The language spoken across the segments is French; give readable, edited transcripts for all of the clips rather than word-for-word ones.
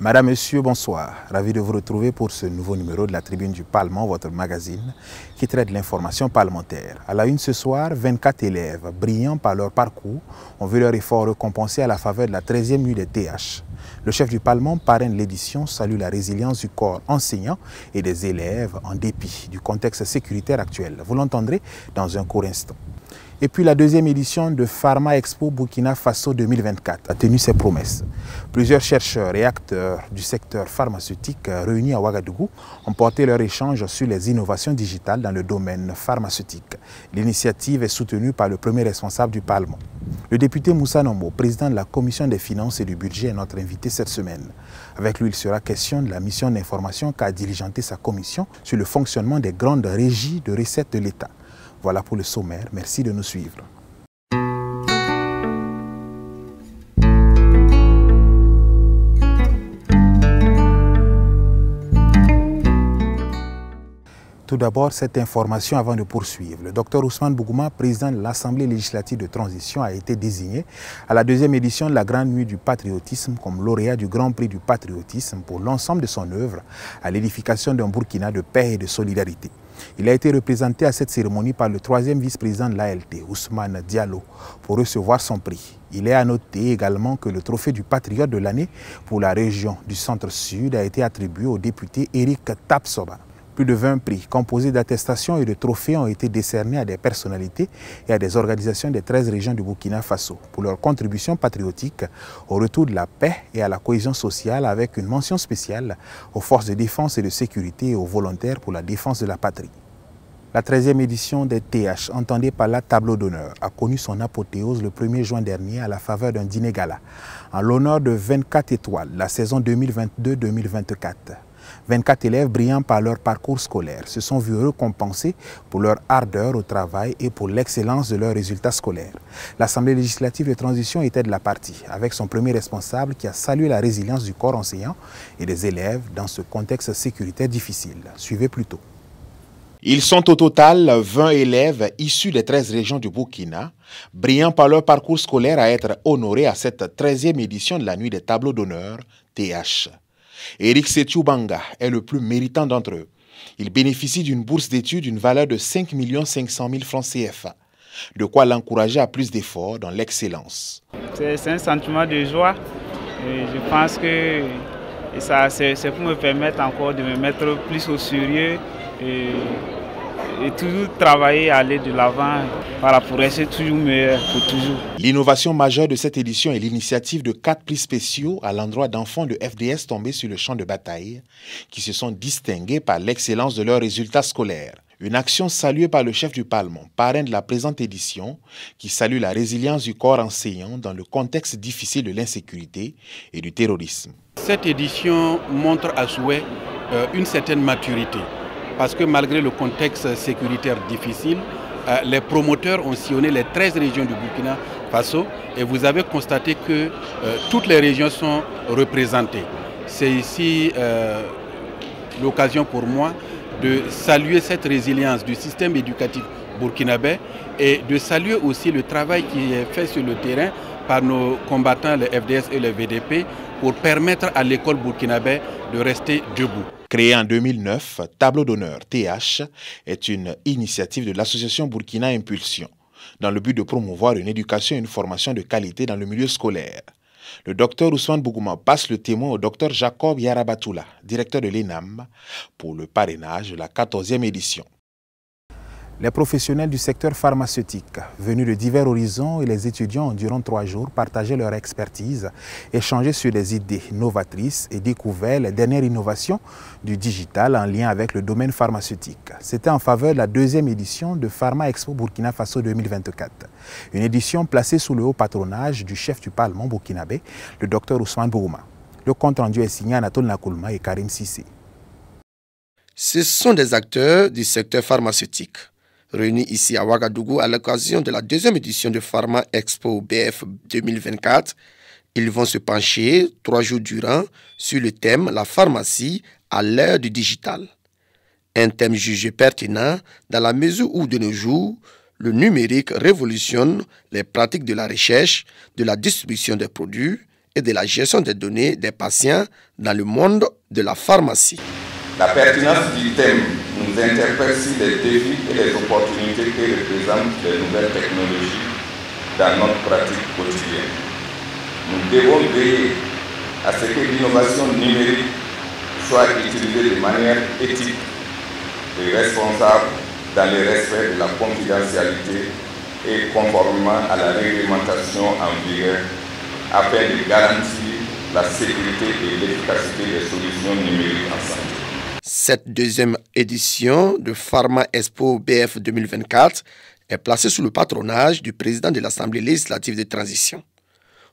Madame, Monsieur, bonsoir. Ravi de vous retrouver pour ce nouveau numéro de la Tribune du Parlement, votre magazine qui traite de l'information parlementaire. À la une ce soir, 24 élèves, brillants par leur parcours, ont vu leur effort récompensé à la faveur de la 13e nuit des TH. Le chef du Parlement parraine l'édition, salue la résilience du corps enseignant et des élèves en dépit du contexte sécuritaire actuel. Vous l'entendrez dans un court instant. Et puis la deuxième édition de Pharma Expo Burkina Faso 2024 a tenu ses promesses. Plusieurs chercheurs et acteurs du secteur pharmaceutique réunis à Ouagadougou ont porté leur échange sur les innovations digitales dans le domaine pharmaceutique. L'initiative est soutenue par le premier responsable du Parlement. Le député Moussa Nombo, président de la Commission des finances et du budget, est notre invité cette semaine. Avec lui, il sera question de la mission d'information qu'a diligenté sa commission sur le fonctionnement des grandes régies de recettes de l'État. Voilà pour le sommaire. Merci de nous suivre. Tout d'abord, cette information avant de poursuivre. Le Dr Ousmane Bougouma, président de l'Assemblée législative de transition, a été désigné à la deuxième édition de la Grande Nuit du Patriotisme comme lauréat du Grand Prix du Patriotisme pour l'ensemble de son œuvre à l'édification d'un Burkina de paix et de solidarité. Il a été représenté à cette cérémonie par le troisième vice-président de l'ALT, Ousmane Diallo, pour recevoir son prix. Il est à noter également que le trophée du patriote de l'année pour la région du Centre-Sud a été attribué au député Éric Tapsoba. Plus de 20 prix composés d'attestations et de trophées ont été décernés à des personnalités et à des organisations des 13 régions du Burkina Faso pour leur contribution patriotique au retour de la paix et à la cohésion sociale, avec une mention spéciale aux forces de défense et de sécurité et aux volontaires pour la défense de la patrie. La 13e édition des TH, entendue par la Tableau d'honneur, a connu son apothéose le 1er juin dernier à la faveur d'un dîner gala en l'honneur de 24 étoiles, la saison 2022-2024. 24 élèves brillants par leur parcours scolaire se sont vus récompensés pour leur ardeur au travail et pour l'excellence de leurs résultats scolaires. L'Assemblée législative de transition était de la partie, avec son premier responsable qui a salué la résilience du corps enseignant et des élèves dans ce contexte sécuritaire difficile. Suivez plutôt. Ils sont au total 20 élèves issus des 13 régions du Burkina, brillants par leur parcours scolaire, à être honorés à cette 13e édition de la Nuit des Tableaux d'honneur, TH. Eric Setiou-Banga est le plus méritant d'entre eux. Il bénéficie d'une bourse d'études d'une valeur de 5 500 000 francs CFA, de quoi l'encourager à plus d'efforts dans l'excellence. C'est un sentiment de joie et je pense que c'est pour me permettre encore de me mettre plus au sérieux et toujours travailler, aller de l'avant pour rester toujours meilleur pour toujours. L'innovation majeure de cette édition est l'initiative de 4 prix spéciaux à l'endroit d'enfants de FDS tombés sur le champ de bataille qui se sont distingués par l'excellence de leurs résultats scolaires. Une action saluée par le chef du Parlement, parrain de la présente édition, qui salue la résilience du corps enseignant dans le contexte difficile de l'insécurité et du terrorisme. Cette édition montre à souhait une certaine maturité. Parce que malgré le contexte sécuritaire difficile, les promoteurs ont sillonné les 13 régions du Burkina Faso et vous avez constaté que toutes les régions sont représentées. C'est ici l'occasion pour moi de saluer cette résilience du système éducatif burkinabé et de saluer aussi le travail qui est fait sur le terrain par nos combattants, les FDS et les VDP, pour permettre à l'école burkinabé de rester debout. Créé en 2009, Tableau d'honneur TH est une initiative de l'association Burkina Impulsion, dans le but de promouvoir une éducation et une formation de qualité dans le milieu scolaire. Le docteur Ousmane Bougouma passe le témoin au docteur Jacob Yarabatoula, directeur de l'ENAM, pour le parrainage de la 14e édition. Les professionnels du secteur pharmaceutique, venus de divers horizons, et les étudiants ont durant 3 jours partagé leur expertise, échangé sur des idées novatrices et découvert les dernières innovations du digital en lien avec le domaine pharmaceutique. C'était en faveur de la 2e édition de Pharma Expo Burkina Faso 2024. Une édition placée sous le haut patronage du chef du Parlement burkinabé, le Dr Ousmane Bougouma. Le compte rendu est signé Anatole Nakoulma et Karim Sissé. Ce sont des acteurs du secteur pharmaceutique, réunis ici à Ouagadougou à l'occasion de la 2e édition de Pharma Expo BF 2024. Ils vont se pencher 3 jours durant sur le thème « La pharmacie à l'ère du digital ». Un thème jugé pertinent dans la mesure où, de nos jours, le numérique révolutionne les pratiques de la recherche, de la distribution des produits et de la gestion des données des patients dans le monde de la pharmacie. La pertinence du thème nous interpelle sur les défis et les opportunités que représentent les nouvelles technologies dans notre pratique quotidienne. Nous devons veiller à ce que l'innovation numérique soit utilisée de manière éthique et responsable dans le respect de la confidentialité et conformément à la réglementation en vigueur afin de garantir la sécurité et l'efficacité des solutions numériques en santé. Cette deuxième édition de Pharma Expo BF 2024 est placée sous le patronage du président de l'Assemblée législative de transition.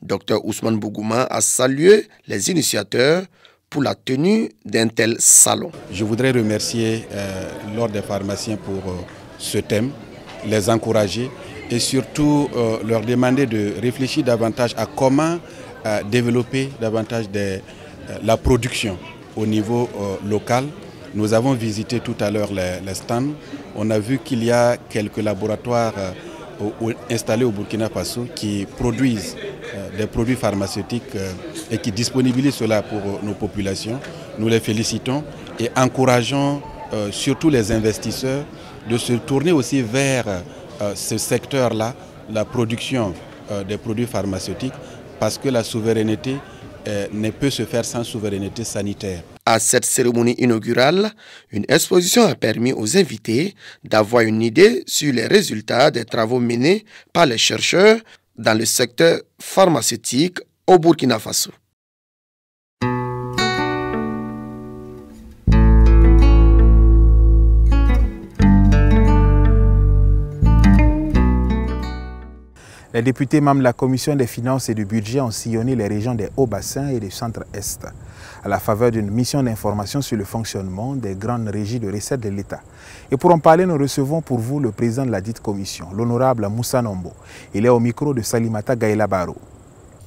Dr Ousmane Bougouma a salué les initiateurs pour la tenue d'un tel salon. Je voudrais remercier l'Ordre des pharmaciens pour ce thème, les encourager et surtout leur demander de réfléchir davantage à comment développer davantage la production au niveau local. Nous avons visité tout à l'heure les stands. On a vu qu'il y a quelques laboratoires installés au Burkina Faso qui produisent des produits pharmaceutiques et qui disponibilisent cela pour nos populations. Nous les félicitons et encourageons surtout les investisseurs de se tourner aussi vers ce secteur-là, la production des produits pharmaceutiques, parce que la souveraineté ne peut se faire sans souveraineté sanitaire. À cette cérémonie inaugurale, une exposition a permis aux invités d'avoir une idée sur les résultats des travaux menés par les chercheurs dans le secteur pharmaceutique au Burkina Faso. Les députés membres de la Commission des finances et du budget ont sillonné les régions des Hauts-Bassins et du Centre-Est à la faveur d'une mission d'information sur le fonctionnement des grandes régies de recettes de l'État. Et pour en parler, nous recevons pour vous le président de la dite commission, l'honorable Moussa Nombo. Il est au micro de Salimata Gaïla Baro.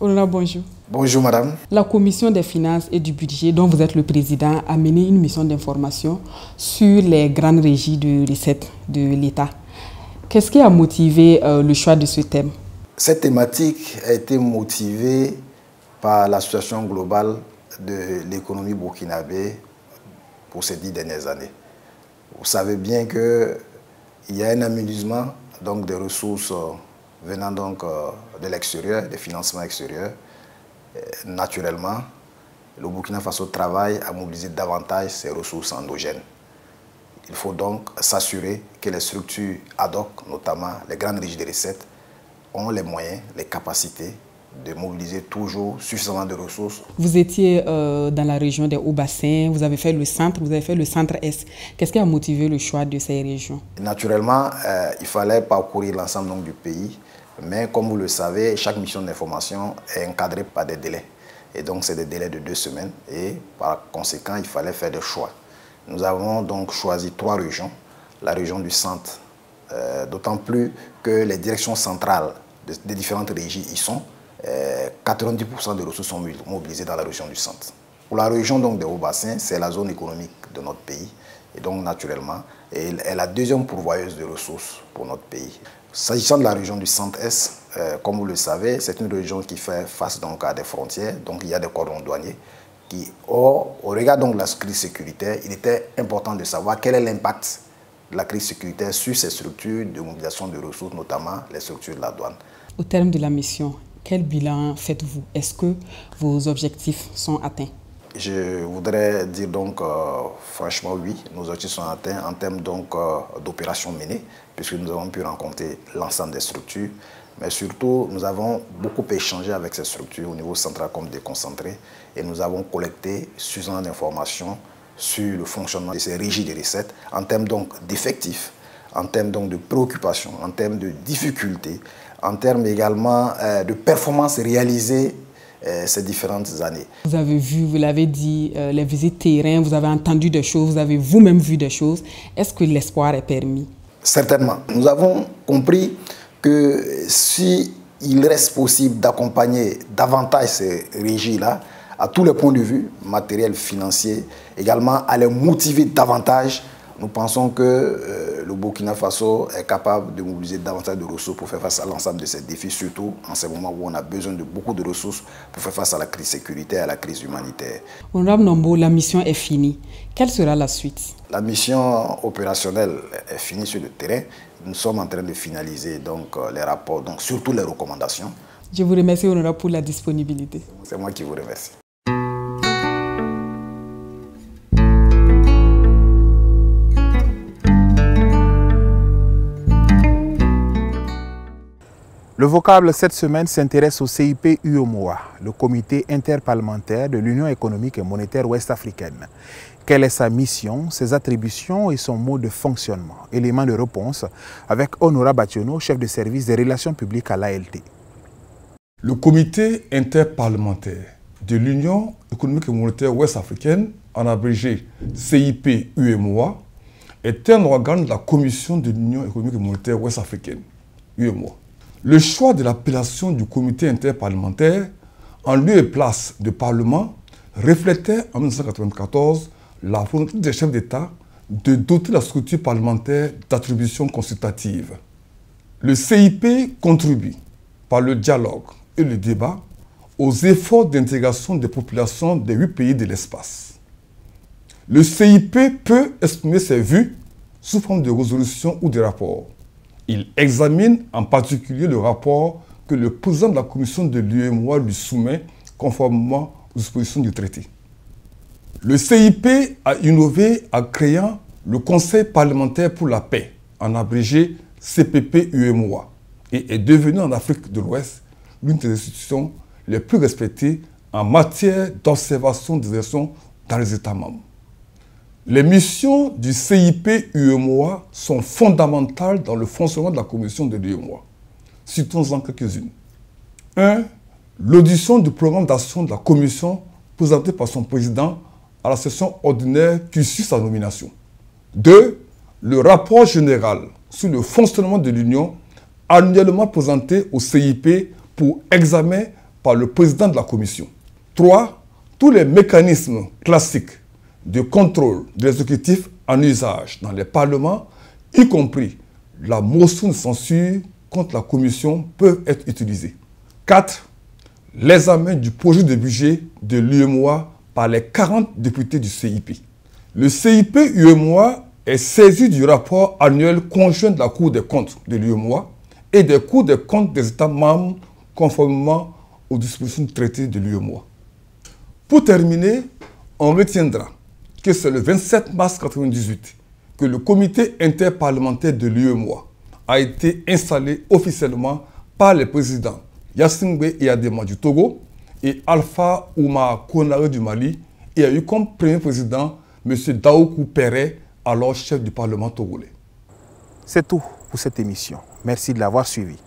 Honorable, bonjour. Bonjour madame. La Commission des finances et du budget, dont vous êtes le président, a mené une mission d'information sur les grandes régies de recettes de l'État. Qu'est-ce qui a motivé le choix de ce thème? Cette thématique a été motivée par la situation globale de l'économie burkinabé pour ces 10 dernières années. Vous savez bien qu'il y a un amenuisement donc, des ressources venant donc, de l'extérieur, des financements extérieurs. Naturellement, le Burkina Faso travaille à mobiliser davantage ses ressources endogènes. Il faut donc s'assurer que les structures ad hoc, notamment les grandes régies de recettes, ont les moyens, les capacités de mobiliser toujours suffisamment de ressources. Vous étiez dans la région des Hauts-Bassins, vous avez fait le centre, vous avez fait le centre-est. Qu'est-ce qui a motivé le choix de ces régions? Naturellement, il fallait parcourir l'ensemble du pays, mais comme vous le savez, chaque mission d'information est encadrée par des délais. Et donc, c'est des délais de 2 semaines et par conséquent, il fallait faire des choix. Nous avons donc choisi 3 régions, la région du centre, d'autant plus que les directions centrales des différentes régies y sont. 90% des ressources sont mobilisées dans la région du centre. Pour la région donc, des Hauts-Bassins, c'est la zone économique de notre pays. Et donc, naturellement, elle est la deuxième pourvoyeuse de ressources pour notre pays. S'agissant de la région du centre-est, comme vous le savez, c'est une région qui fait face donc, à des frontières. Donc, il y a des cordons douaniers. Au regard donc, de la crise sécuritaire, il était important de savoir quel est l'impact de la crise sécuritaire sur ces structures de mobilisation de ressources, notamment les structures de la douane. Au terme de la mission, quel bilan faites-vous? Est-ce que vos objectifs sont atteints? Je voudrais dire donc franchement oui, nos objectifs sont atteints en termes d'opérations menées, puisque nous avons pu rencontrer l'ensemble des structures, mais surtout nous avons beaucoup échangé avec ces structures au niveau central comme déconcentré et nous avons collecté suffisamment d'informations sur le fonctionnement de ces régies de recettes en termes d'effectifs, en termes de préoccupations, en termes de difficultés, en termes également de performances réalisées ces différentes années. Vous avez vu, vous l'avez dit, les visites terrain, vous avez entendu des choses, vous avez vous-même vu des choses. Est-ce que l'espoir est permis? Certainement. Nous avons compris que s'il reste possible d'accompagner davantage ces régies-là, à tous les points de vue, matériel, financier, également à les motiver davantage, Nous pensons que le Burkina Faso est capable de mobiliser davantage de ressources pour faire face à l'ensemble de ces défis, surtout en ce moment où on a besoin de beaucoup de ressources pour faire face à la crise sécuritaire et à la crise humanitaire. Honorable Nombo, la mission est finie. Quelle sera la suite? La mission opérationnelle est finie sur le terrain. Nous sommes en train de finaliser donc, les rapports, donc surtout les recommandations. Je vous remercie, Honorable, pour la disponibilité. C'est moi qui vous remercie. Le vocable cette semaine s'intéresse au CIP UEMOA, le comité interparlementaire de l'Union économique et monétaire ouest-africaine. Quelle est sa mission, ses attributions et son mode de fonctionnement? Élément de réponse avec Honora Bationo, chef de service des relations publiques à l'ALT. Le comité interparlementaire de l'Union économique et monétaire ouest-africaine, en abrégé CIP UEMOA, est un organe de la Commission de l'Union économique et monétaire ouest-africaine, UEMOA. Le choix de l'appellation du comité interparlementaire en lieu et place de parlement reflétait en 1994 la volonté des chefs d'État de doter la structure parlementaire d'attributions consultatives. Le CIP contribue, par le dialogue et le débat, aux efforts d'intégration des populations des 8 pays de l'espace. Le CIP peut exprimer ses vues sous forme de résolutions ou de rapports. Il examine en particulier le rapport que le président de la commission de l'UEMOA lui soumet conformément aux dispositions du traité. Le CIP a innové en créant le Conseil parlementaire pour la paix, en abrégé CPP-UEMOA, et est devenu en Afrique de l'Ouest l'une des institutions les plus respectées en matière d'observation des élections dans les États membres. Les missions du CIP-UEMOA sont fondamentales dans le fonctionnement de la commission de l'UEMOA. Citons-en quelques-unes. 1. L'audition du programme d'action de la commission présenté par son président à la session ordinaire qui suit sa nomination. 2. Le rapport général sur le fonctionnement de l'Union annuellement présenté au CIP pour examen par le président de la commission. 3. Tous les mécanismes classiques de contrôle de l'exécutif en usage dans les parlements, y compris la motion de censure contre la commission, peuvent être utilisés. 4. L'examen du projet de budget de l'UEMOA par les 40 députés du CIP. Le CIP-UEMOA est saisi du rapport annuel conjoint de la Cour des comptes de l'UEMOA et des cours des comptes des États membres conformément aux dispositions du traité de l'UEMOA. Pour terminer, on retiendra que c'est le 27 mars 1998 que le comité interparlementaire de l'UEMOA a été installé officiellement par les présidents Yassine Eyadema du Togo et Alpha Oumar Konaré du Mali et a eu comme premier président M. Daoukou Perret, alors chef du Parlement togolais. C'est tout pour cette émission. Merci de l'avoir suivi.